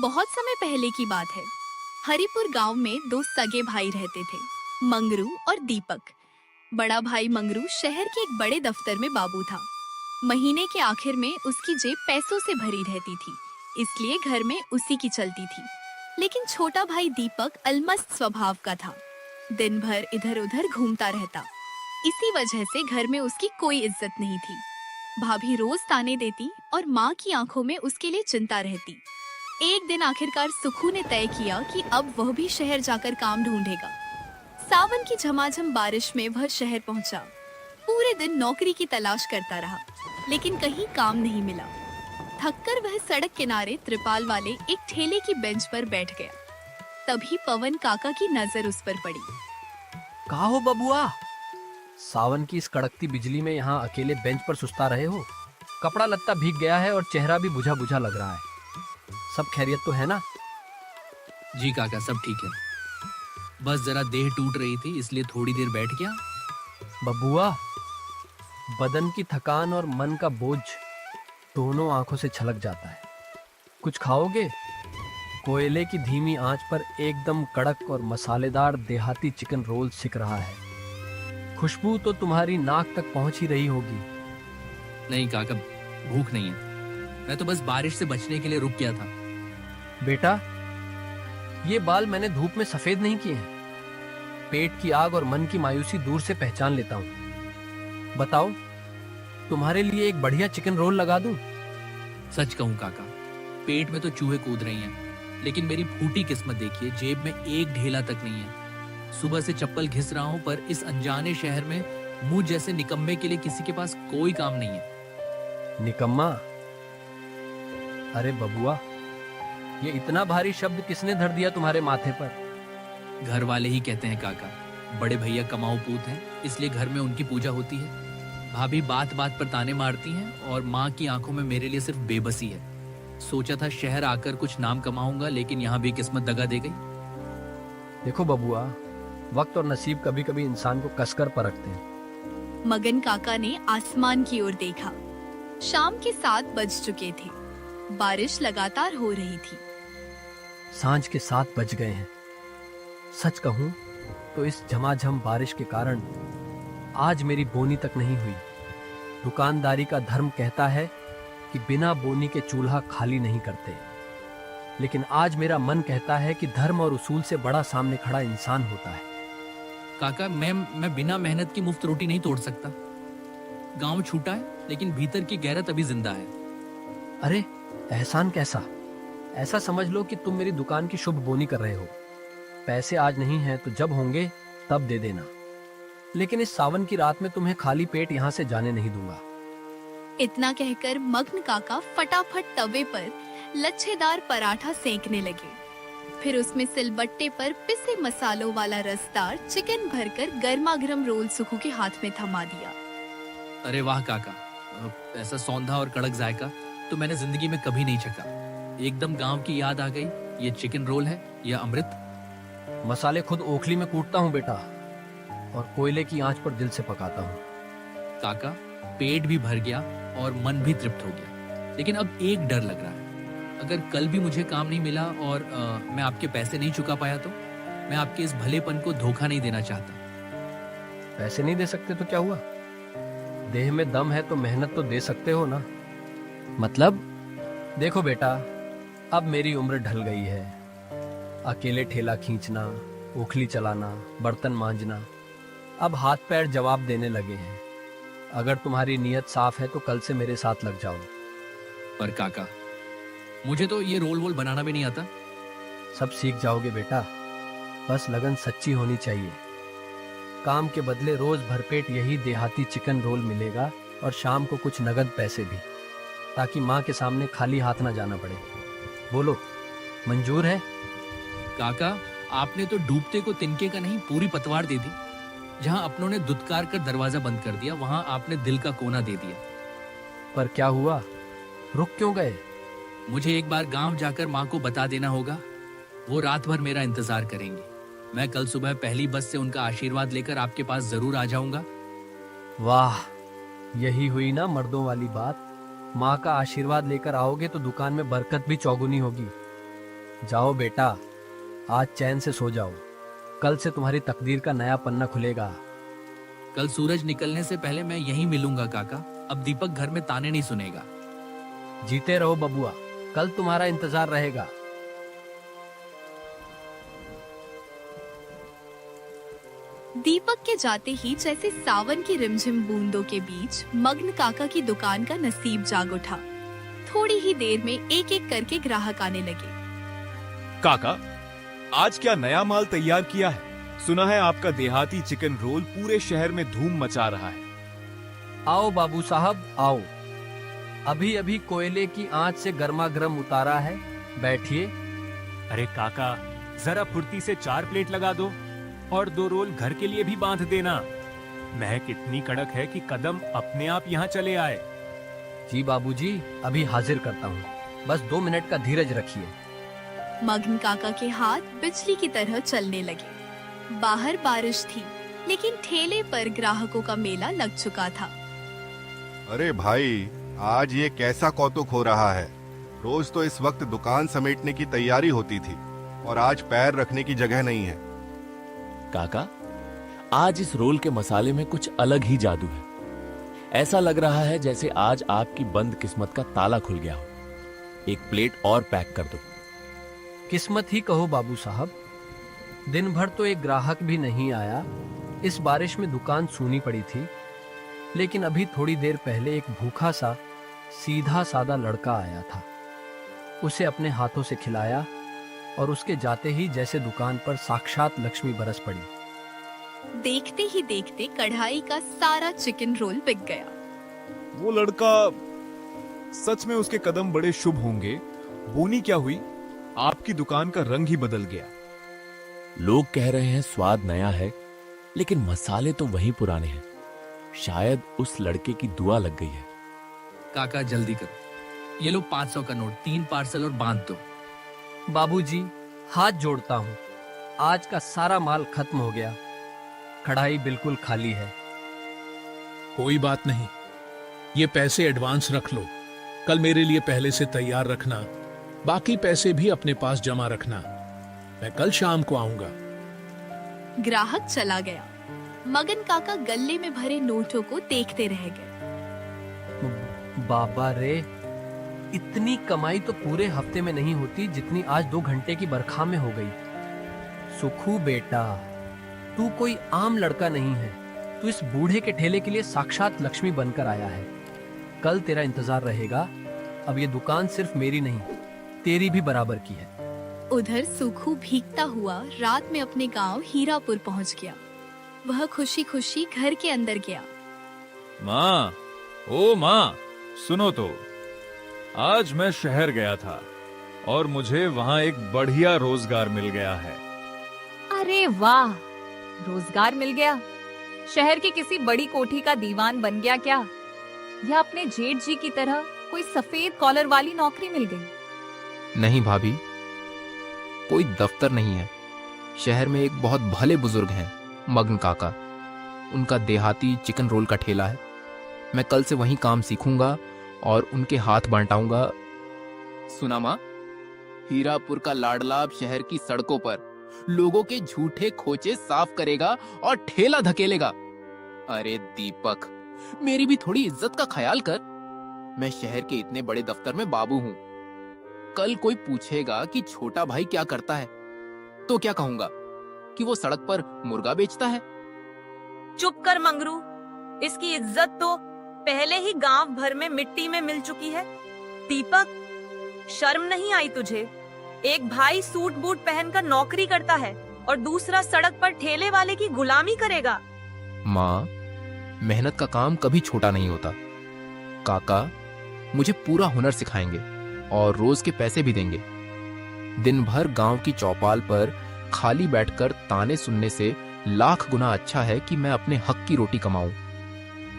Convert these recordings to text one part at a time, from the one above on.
बहुत समय पहले की बात है। हरिपुर गांव में दो सगे भाई रहते थे, मंगरू और दीपक। बड़ा भाई मंगरू शहर के एक बड़े दफ्तर में बाबू था। महीने के आखिर में उसकी जेब पैसों से भरी रहती थी, इसलिए घर में उसी की चलती थी। लेकिन छोटा भाई दीपक अलमस्त स्वभाव का था, दिन भर इधर उधर घूमता रहता। इसी वजह से घर में उसकी कोई इज्जत नहीं थी। भाभी रोज ताने देती और माँ की आंखों में उसके लिए चिंता रहती। एक दिन आखिरकार सुखू ने तय किया कि अब वह भी शहर जाकर काम ढूंढेगा। सावन की झमाझम बारिश में वह शहर पहुंचा। पूरे दिन नौकरी की तलाश करता रहा, लेकिन कहीं काम नहीं मिला। थककर वह सड़क किनारे त्रिपाल वाले एक ठेले की बेंच पर बैठ गया। तभी पवन काका की नजर उस पर पड़ी। कहाँ हो बबुआ? सावन की इस कड़कती बिजली में यहाँ अकेले बेंच पर सुस्ता रहे हो? कपड़ा लत्ता भीग गया है और चेहरा भी बुझा बुझा लग रहा है। सब खैरियत तो है ना? जी काका, सब ठीक है। बस जरा देह टूट रही थी, इसलिए थोड़ी देर बैठ गया। बबुआ, बदन की थकान और मन का बोझ दोनों आंखों से छलक जाता है। कुछ खाओगे? कोयले की धीमी आंच पर एकदम कड़क और मसालेदार देहाती चिकन रोल सिक रहा है। खुशबू तो तुम्हारी नाक तक पहुंच ही रही होगी। नहीं काका, भूख नहीं है। मैं तो बस बारिश से बचने के लिए रुक गया था। बेटा, ये बाल मैंने धूप में सफेद नहीं किए हैं। पेट की आग और मन की मायूसी दूर से पहचान लेता हूँ। बताओ, तुम्हारे लिए एक बढ़िया चिकन रोल लगा दूं? सच कहूँ काका, पेट में तो चूहे कूद रही हैं, लेकिन मेरी फूटी किस्मत देखिए, जेब में एक ढेला तक नहीं है। सुबह से चप्पल घिस रहा हूँ, पर इस अनजाने शहर में मुझ जैसे निकम्मे के लिए किसी के पास कोई काम नहीं है। निकम्मा? अरे बबुआ, ये इतना भारी शब्द किसने धर दिया तुम्हारे माथे पर? घर वाले ही कहते हैं काका। बड़े भैया कमाऊ पूत हैं, इसलिए घर में उनकी पूजा होती है। भाभी बात बात पर ताने मारती हैं और माँ की आंखों में मेरे लिए सिर्फ बेबसी है। सोचा था शहर आकर कुछ नाम कमाऊंगा, लेकिन यहाँ भी किस्मत दगा दे गई। देखो बबुआ, वक्त और नसीब कभी कभी इंसान को कसकर परखते हैं। मगन काका ने आसमान की ओर देखा। शाम के 7 बज चुके थे। बारिश लगातार हो रही थी। सांझ के 7 बज गए हैं। सच कहूं तो इस झमाझम बारिश के कारण आज मेरी बोनी तक नहीं हुई। दुकानदारी का धर्म कहता है कि बिना बोनी के चूल्हा खाली नहीं करते, लेकिन आज मेरा मन कहता है कि धर्म और उसूल से बड़ा सामने खड़ा इंसान होता है। काका, मैं बिना मेहनत की मुफ्त रोटी नहीं तोड़ सकता। गांव छूटा है, लेकिन भीतर की गैरत अभी जिंदा है। अरे एहसान कैसा? ऐसा समझ लो कि तुम मेरी दुकान की शुभ बोनी कर रहे हो। पैसे आज नहीं हैं तो जब होंगे तब दे देना, लेकिन इस सावन की रात में तुम्हें खाली पेट यहाँ से जाने नहीं दूंगा। इतना कहकर मग्न काका फटाफट तवे पर लच्छेदार पराठा सेंकने लगे। फिर उसमें सिलबट्टे पर पिसे मसालों वाला रसदार चिकन भरकर गर्मागर्म रोल सुखू के हाथ में थमा दिया। अरे वाह काका, ऐसा सौंधा और कड़क जायका तो मैंने जिंदगी में कभी नहीं चखा। एकदम गांव की याद आ गई। ये चिकन रोल है या अमृत? मसाले खुद ओखली में कूटता हूँ बेटा, और कोयले की आंच पर दिल से पकाता हूँ। काका, पेट भी भर गया और मन भी तृप्त हो गया, लेकिन अब एक डर लग रहा है। अगर कल भी मुझे काम नहीं मिला और मैं आपके पैसे नहीं चुका पाया तो? मैं आपके इस भलेपन को धोखा नहीं देना चाहता। पैसे नहीं दे सकते तो क्या हुआ? देह में दम है तो मेहनत तो दे सकते हो ना। मतलब देखो बेटा, अब मेरी उम्र ढल गई है। अकेले ठेला खींचना, ओखली चलाना, बर्तन मांजना, अब हाथ पैर जवाब देने लगे हैं। अगर तुम्हारी नीयत साफ है तो कल से मेरे साथ लग जाओ। पर काका, मुझे तो ये रोल वोल बनाना भी नहीं आता। सब सीख जाओगे बेटा, बस लगन सच्ची होनी चाहिए। काम के बदले रोज भरपेट यही देहाती चिकन रोल मिलेगा, और शाम को कुछ नगद पैसे भी, ताकि माँ के सामने खाली हाथ ना जाना पड़े। बोलो, मंजूर है? काका, आपने तो डूबते को तिनके का नहीं पूरी पतवार दे दी। जहां अपनों ने दुत्कार कर दरवाजा बंद कर दिया, वहां आपने दिल का कोना दे दिया। पर क्या हुआ? रुक क्यों गए? मुझे एक बार गांव जाकर माँ को बता देना होगा। वो रात भर मेरा इंतजार करेंगी। मैं कल सुबह पहली बस से उनका आशीर्वाद लेकर आपके पास जरूर आ जाऊंगा। वाह, यही हुई ना मर्दों वाली बात। माँ का आशीर्वाद लेकर आओगे तो दुकान में बरकत भी चौगुनी होगी। जाओ बेटा, आज चैन से सो जाओ। कल से तुम्हारी तकदीर का नया पन्ना खुलेगा। कल सूरज निकलने से पहले मैं यहीं मिलूंगा काका। अब दीपक घर में ताने नहीं सुनेगा। जीते रहो बबुआ, कल तुम्हारा इंतजार रहेगा। दीपक के जाते ही जैसे सावन की रिमझिम बूंदों के बीच मग्न काका की दुकान का नसीब जाग उठा। थोड़ी ही देर में एक एक करके ग्राहक आने लगे। काका, आज क्या नया माल तैयार किया है? सुना है आपका देहाती चिकन रोल पूरे शहर में धूम मचा रहा है। आओ बाबू साहब आओ, अभी अभी कोयले की आंच से गर्मा गर्म उतारा है, बैठिए। अरे काका, जरा फुर्ती से 4 प्लेट लगा दो और 2 रोल घर के लिए भी बांध देना। महक इतनी कड़क है कि कदम अपने आप यहाँ चले आए। जी बाबूजी, अभी हाजिर करता हूँ, बस 2 मिनट का धीरज रखिए। मग्न काका के हाथ बिजली की तरह चलने लगे। बाहर बारिश थी, लेकिन ठेले पर ग्राहकों का मेला लग चुका था। अरे भाई, आज ये कैसा कौतुक हो रहा है। रोज तो इस वक्त दुकान समेटने की तैयारी होती थी और आज पैर रखने की जगह नहीं है। काका, आज इस रोल के मसाले में कुछ अलग ही जादू है। ऐसा लग रहा है जैसे आज आपकी बंद किस्मत का ताला खुल गया हो। एक प्लेट और पैक कर दो। किस्मत ही कहो बाबू साहब, दिन भर तो एक ग्राहक भी नहीं आया। इस बारिश में दुकान सूनी पड़ी थी, लेकिन अभी थोड़ी देर पहले एक भूखा सा सीधा सादा लड़का आया था। उसे अपने हाथों से खिलाया और उसके जाते ही जैसे दुकान पर साक्षात लक्ष्मी बरस पड़ी। देखते ही देखते कढ़ाई का सारा चिकन रोल बिक गया। वो लड़का, सच में उसके कदम बड़े शुभ होंगे। बोनी क्या हुई, आपकी दुकान का रंग ही बदल गया। लोग कह रहे हैं स्वाद नया है, लेकिन मसाले तो वही पुराने हैं। शायद उस लड़के की दुआ लग गई है। काका जल्दी करो, ये लो 500 का नोट, 3 पार्सल और बांध दो। बाबूजी, हाथ जोड़ता हूँ, आज का सारा माल खत्म हो गया। कढ़ाई बिल्कुल खाली है। कोई बात नहीं, ये पैसे एडवांस रख लो। कल मेरे लिए पहले से तैयार रखना। बाकी पैसे भी अपने पास जमा रखना। मैं कल शाम को आऊंगा। ग्राहक चला गया। मगन काका गल्ले में भरे नोटों को देखते रह गए। बाबा रे, इतनी कमाई तो पूरे हफ्ते में नहीं होती जितनी आज 2 घंटे की बरखा में हो गई। सुखू बेटा, तू कोई आम लड़का नहीं है। तू इस बूढ़े के ठेले के लिए साक्षात लक्ष्मी बनकर आया है। कल तेरा इंतजार रहेगा। अब ये दुकान सिर्फ मेरी नहीं, तेरी भी बराबर की है। उधर सुखू भीगता हुआ रात में अपने गांव हीरापुर पहुंच गया। वह खुशी खुशी घर के अंदर गया। माँ, ओ माँ, सुनो तो, आज मैं शहर गया था और मुझे वहाँ एक बढ़िया रोजगार मिल गया है। अरे वाह, रोजगार मिल गया? शहर की किसी बड़ी कोठी का दीवान बन गया क्या? या अपने जेठ जी की तरह कोई सफेद कॉलर वाली नौकरी मिल गई? नहीं भाभी, कोई दफ्तर नहीं है। शहर में एक बहुत भले बुजुर्ग हैं, मग्न काका। उनका देहाती चिकन रोल का ठेला है। मैं कल से वहीं काम सीखूंगा और उनके हाथ बंटाऊंगा। सुना माँ, हीरापुर का लाडला अब शहर की सड़कों पर लोगों के झूठे खोचे साफ करेगा और ठेला धकेलेगा। अरे दीपक, मेरी भी थोड़ी इज्जत का ख्याल कर। मैं शहर के इतने बड़े दफ्तर में बाबू हूँ। कल कोई पूछेगा कि छोटा भाई क्या करता है, तो क्या कहूंगा? कि वो सड़क पर मुर्गा बेचता है। चुप कर मंगरू, इसकी इज्जत तो पहले ही गांव भर में मिट्टी में मिल चुकी है। दीपक, शर्म नहीं आई तुझे? एक भाई सूट बूट पहनकर नौकरी करता है और दूसरा सड़क पर ठेले वाले की गुलामी करेगा। माँ, मेहनत का काम कभी छोटा नहीं होता। काका मुझे पूरा हुनर सिखाएंगे और रोज के पैसे भी देंगे। दिन भर गांव की चौपाल पर खाली बैठकर ताने सुनने से लाख गुना अच्छा है कि मैं अपने हक की रोटी कमाऊं।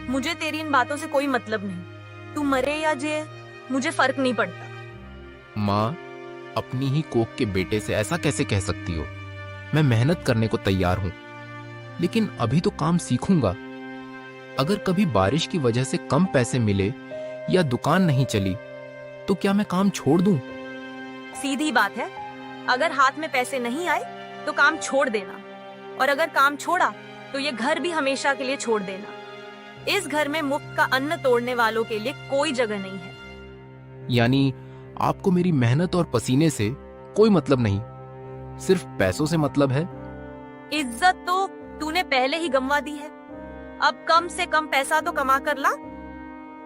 मुझे तेरी इन बातों से कोई मतलब नहीं। तू मरे या जिए, मुझे फर्क नहीं पड़ता। माँ, अपनी ही कोख के बेटे से ऐसा कैसे कह सकती हो? मैं मेहनत करने को तैयार हूं, लेकिन अभी तो काम सीखूंगा। अगर कभी बारिश की वजह से कम पैसे मिले या दुकान नहीं चली, तो क्या मैं काम छोड़ दूं? सीधी बात है, अगर हाथ में पैसे नहीं आए तो काम छोड़ देना, और अगर काम छोड़ा तो ये घर भी हमेशा के लिए छोड़ देना। इस घर में मुफ्त का अन्न तोड़ने वालों के लिए कोई जगह नहीं है। यानी आपको मेरी मेहनत और पसीने से कोई मतलब नहीं, सिर्फ पैसों से मतलब है? इज्जत तो तूने पहले ही गंवा दी है, अब कम से कम पैसा तो कमा कर ला।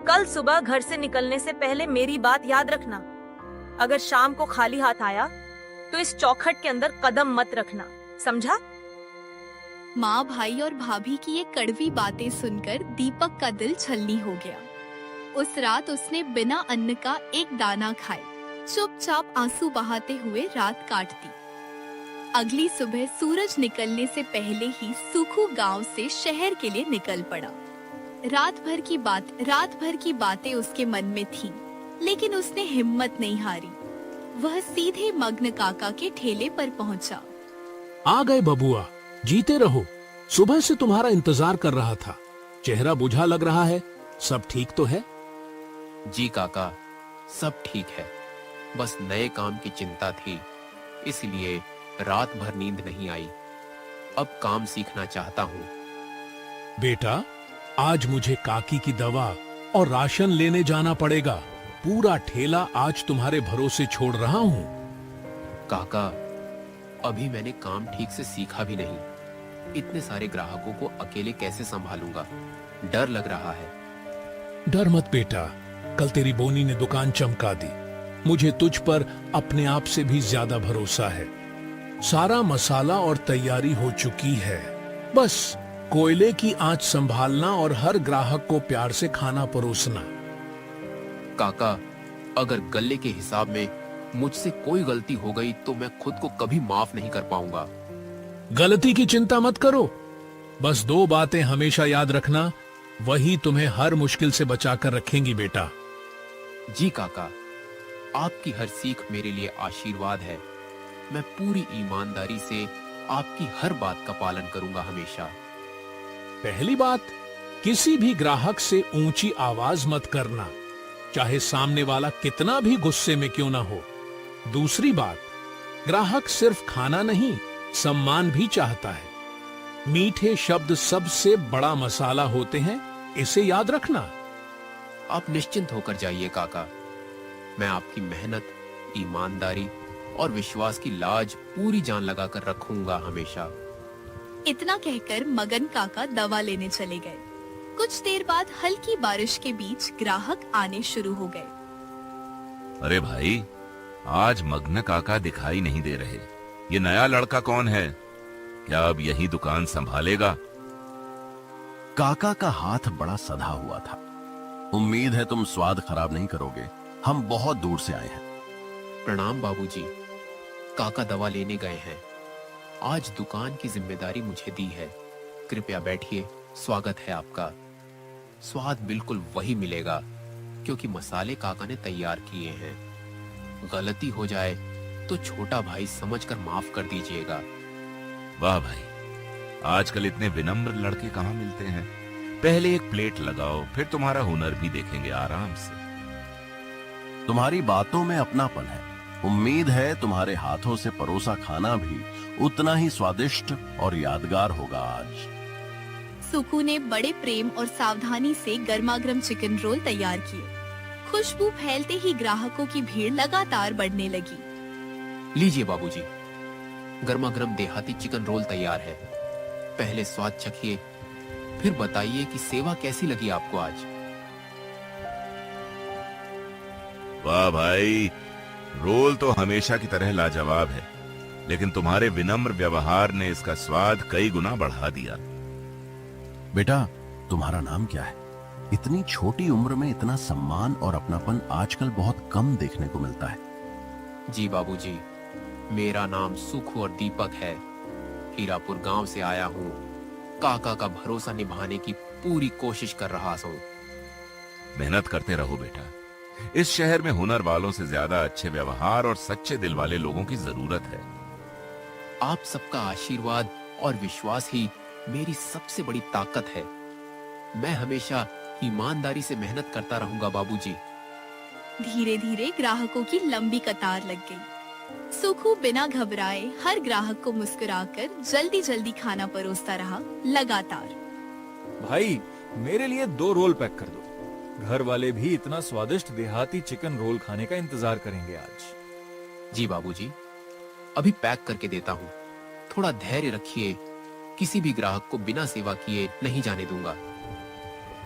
कल सुबह घर से निकलने से पहले मेरी बात याद रखना, अगर शाम को खाली हाथ आया तो इस चौखट के अंदर कदम मत रखना, समझा? माँ, भाई और भाभी की ये कड़वी बातें सुनकर दीपक का दिल छलनी हो गया। उस रात उसने बिना अन्न का एक दाना खाए चुपचाप आंसू बहाते हुए रात काट दी। अगली सुबह सूरज निकलने से पहले ही सुखू गांव से शहर के लिए निकल पड़ा। रात भर की बातें उसके मन में थीं, लेकिन उसने हिम्मत नहीं हारी। वह सीधे मग्न काका के ठेले पर पहुंचा। आ गए बबुआ, जीते रहो। सुबह से तुम्हारा इंतजार कर रहा था, चेहरा बुझा लग रहा है। सब ठीक तो है? जी काका, सब ठीक है, बस नए काम की चिंता थी, इसलिए रात भर नींद नहीं आई। अब काम सीखना चाहता हूँ। बेटा, आज मुझे काकी की दवा और राशन लेने जाना पड़ेगा। पूरा ठेला आज तुम्हारे भरोसे छोड़ रहा हूँ। काका, अभी मैंने काम ठीक से सीखा भी नहीं, इतने सारे ग्राहकों को अकेले कैसे संभालूंगा, डर लग रहा है। डर मत बेटा, कल तेरी बोनी ने दुकान चमका दी। मुझे तुझ पर अपने आप से भी ज्यादा भरोसा है। सारा मसाला और तैयारी हो चुकी है, बस कोयले की आंच संभालना और हर ग्राहक को प्यार से खाना परोसना। काका, अगर गले के हिसाब में मुझसे कोई गलती हो गई तो मैं खुद को कभी माफ नहीं कर पाऊंगा। गलती की चिंता मत करो, बस दो बातें हमेशा याद रखना, वही तुम्हें हर मुश्किल से बचाकर रखेंगी बेटा। जी काका, आपकी हर सीख मेरे लिए आशीर्वाद है। मैं पूरी ईमानदारी से आपकी हर बात का पालन करूंगा हमेशा। पहली बात, किसी भी ग्राहक से ऊंची आवाज मत करना, चाहे सामने वाला कितना भी गुस्से में क्यों ना हो। दूसरी बात, ग्राहक सिर्फ खाना नहीं, सम्मान भी चाहता है। मीठे शब्द सबसे बड़ा मसाला होते हैं, इसे याद रखना। आप निश्चिंत होकर जाइए काका, मैं आपकी मेहनत, ईमानदारी और विश्वास की लाज पूरी जान लगाकर रखूंगा हमेशा। इतना कहकर मगन काका दवा लेने चले गए। कुछ देर बाद हल्की बारिश के बीच ग्राहक आने शुरू हो गए। अरे भाई, आज मग्न काका दिखाई नहीं दे रहे। ये नया लड़का कौन है? क्या अब यही दुकान संभालेगा? काका का हाथ बड़ा सधा हुआ था। उम्मीद है तुम स्वाद खराब नहीं करोगे, हम बहुत दूर से आए हैं। प्रणाम बाबूजी, काका दवा लेने गए हैं। आज दुकान की जिम्मेदारी मुझे दी है। कृपया बैठिए, स्वागत है आपका। स्वाद बिल्कुल वही मिलेगा क्योंकि मसाले काका ने तैयार किए हैं। गलती हो जाए तो छोटा भाई समझकर माफ कर दीजिएगा। वाह भाई, आजकल इतने विनम्र लड़के कहाँ मिलते हैं। पहले एक प्लेट लगाओ, फिर तुम्हारा हुनर भी देखेंगे आराम से। तुम्हारी बातों में अपनापन है। उम्मीद है तुम्हारे हाथों से परोसा खाना भी उतना ही स्वादिष्ट और यादगार होगा आज। सुकू ने बड़े प्रेम और सावधानी से गर्मागर्म चिकन रोल तैयार किए। खुशबू फैलते ही ग्राहकों की भीड़ लगातार बढ़ने लगी। लीजिए बाबूजी, गर्मा गर्म देहाती चिकन रोल तैयार है। पहले स्वाद चखिए, फिर बताइए कि सेवा कैसी लगी आपको आज। वाह भाई, रोल तो हमेशा की तरह लाजवाब है, लेकिन तुम्हारे विनम्र व्यवहार ने इसका स्वाद कई गुना बढ़ा दिया। बेटा, तुम्हारा नाम क्या है? इतनी छोटी उम्र में इतना सम्मान और अपनापन आजकल बहुत कम देखने को मिलता है। जी बाबूजी, मेरा नाम सुखू और दीपक है। हीरापुर गांव से आया हूँ। काका का भरोसा निभाने की पूरी कोशिश कर रहा हूँ। मेहनत करते रहो बेटा। इस शहर में हुनर वालों से ज्यादा अच्छे व्यवहार और सच्चे दिल वाले लोगों की जरूरत है। आप सबका आशीर्वाद और विश्वास ही मेरी सबसे बड़ी ताकत है। मैं हमेशा ईमानदारी से मेहनत करता रहूंगा बाबूजी। धीरे धीरे ग्राहकों की लंबी कतार लग गई। सुखू बिना घबराए हर ग्राहक को मुस्कुराकर जल्दी जल्दी खाना परोसता रहा लगातार। भाई मेरे लिए 2 रोल पैक कर दो। घर वाले भी इतना स्वादिष्ट देहाती चिकन रोल खाने का इंतजार करेंगे आज। जी बाबूजी, अभी पैक करके देता हूँ। थोड़ा धैर्य रखिए, किसी भी ग्राहक को बिना सेवा किए नहीं जाने दूंगा।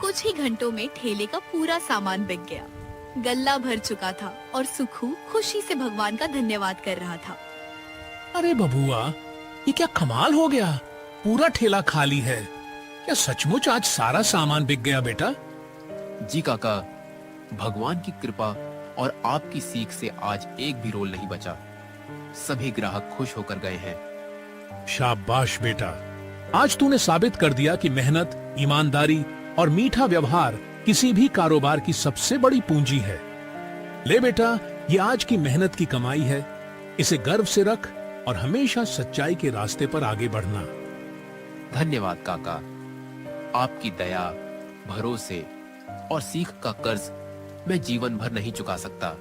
कुछ ही घंटों में ठेले का पूरा सामान बिक गया। गल्ला भर चुका था और सुखू खुशी से भगवान का धन्यवाद कर रहा था। अरे बबुआ, ये क्या कमाल हो गया, पूरा ठेला खाली है। क्या सचमुच आज सारा सामान बिक गया बेटा? जी काका, भगवान की कृपा और आपकी सीख से आज एक भी रोल नहीं बचा। सभी ग्राहक खुश होकर गए हैं। शाबाश बेटा, आज तूने साबित कर दिया कि मेहनत, ईमानदारी और मीठा व्यवहार किसी भी कारोबार की सबसे बड़ी पूंजी है। ले बेटा, ये आज की मेहनत की कमाई है। इसे गर्व से रख और हमेशा सच्चाई के रास्ते पर आगे बढ़ना। धन्यवाद काका, आपकी दया, भरोसे और सीख का कर्ज मैं जीवन भर नहीं चुका सकता।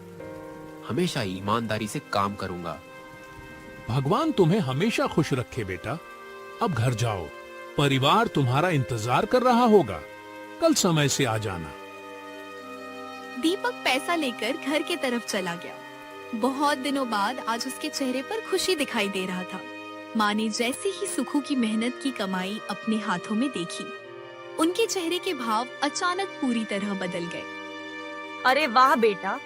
हमेशा ईमानदारी से काम करूंगा। भगवान तुम्हें हमेशा खुश रखे बेटा। अब घर जाओ, परिवार तुम्हारा इंतजार कर रहा होगा। कल समय से आ जाना। दीपक पैसा लेकर घर के तरफ चला गया। बहुत दिनों बाद आज उसके चेहरे पर खुशी दिखाई दे रहा था। माँ ने जैसे ही सुखू की मेहनत की कमाई अपने हाथों में देखी, उनके चेहरे के भाव अचानक पूरी तरह बदल गए। अरे वाह बेटा,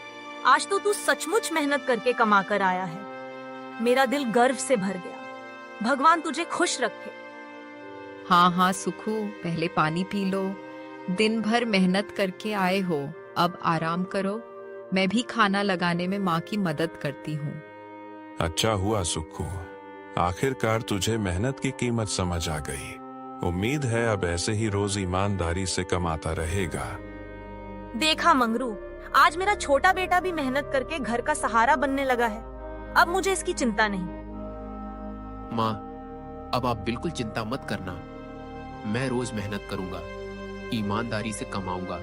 आज तो तू सचमुच मेहनत करके कमा कर आया है। मेरा दिल गर्व से भर गया। भगवान तुझे खुश रखे। हाँ सुखू, पहले पानी पी लो। दिन भर मेहनत करके आए हो, अब आराम करो। मैं भी खाना लगाने में माँ की मदद करती हूँ। अच्छा हुआ सुखू, आखिरकार तुझे मेहनत की कीमत समझ आ गई। उम्मीद है अब ऐसे ही रोज ईमानदारी से कमाता रहेगा। देखा मंगरू, आज मेरा छोटा बेटा भी मेहनत करके घर का सहारा बनने लगा है। अब मुझे इसकी चिंता नहीं। माँ, अब आप बिल्कुल चिंता मत करना। मैं रोज मेहनत करूंगा, ईमानदारी से कमाऊंगा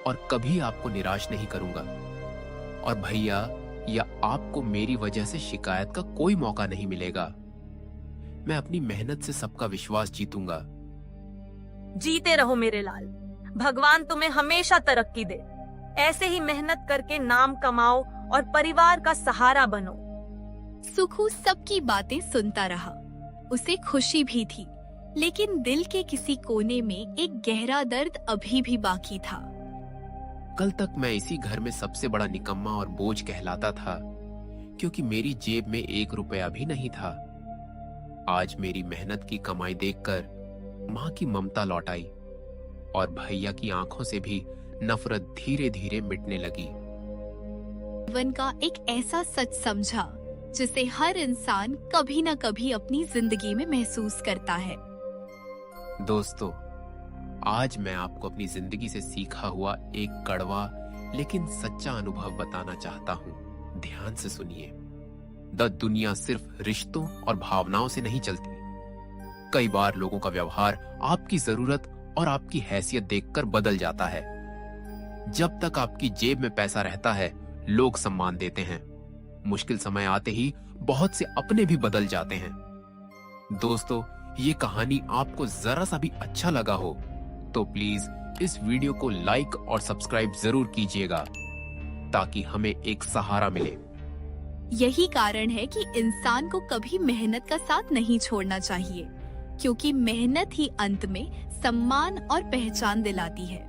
और कभी आपको निराश नहीं करूंगा। और भैया या आपको मेरी वजह से शिकायत का कोई मौका नहीं मिलेगा। मैं अपनी मेहनत से सबका विश्वास जीतूंगा। जीते रहो मेरे लाल। भगवान तुम्हें हमेशा तरक्की दे। ऐसे ही मेहनत करके नाम कमाओ और परिवार का सहारा बनो। सुखू सबकी बातें सुनता रहा। उसे खुशी भी थी, लेकिन दिल के किसी कोने में एक गहरा दर्द अभी भी बाकी था। कल तक मैं इसी घर में सबसे बड़ा निकम्मा और बोझ कहलाता था, क्योंकि मेरी जेब में 1 रुपया भी नहीं था। आज मेरी मेहनत की कमाई देखकर माँ की ममता लौट आई और भैया की आंखों से भी नफरत धीरे धीरे मिटने लगी। जीवन का एक ऐसा सच समझा जिसे हर इंसान कभी न कभी अपनी जिंदगी में महसूस करता है। दोस्तों, आज मैं आपको अपनी जिंदगी से सीखा हुआ एक कड़वा लेकिन सच्चा अनुभव बताना चाहता हूँ। ध्यान से सुनिए। दुनिया सिर्फ रिश्तों और भावनाओं से नहीं चलती। कई बार लोगों का व्यवहार आपकी जरूरत और आपकी हैसियत देखकर बदल जाता है। जब तक आपकी जेब में पैसा रहता है, लोग सम्मान देते हैं। मुश्किल समय आते ही बहुत से अपने भी बदल जाते हैं। दोस्तों, ये कहानी आपको जरा सा भी अच्छा लगा हो तो प्लीज इस वीडियो को लाइक और सब्सक्राइब जरूर कीजिएगा, ताकि हमें एक सहारा मिले। यही कारण है कि इंसान को कभी मेहनत का साथ नहीं छोड़ना चाहिए, क्योंकि मेहनत ही अंत में सम्मान और पहचान दिलाती है।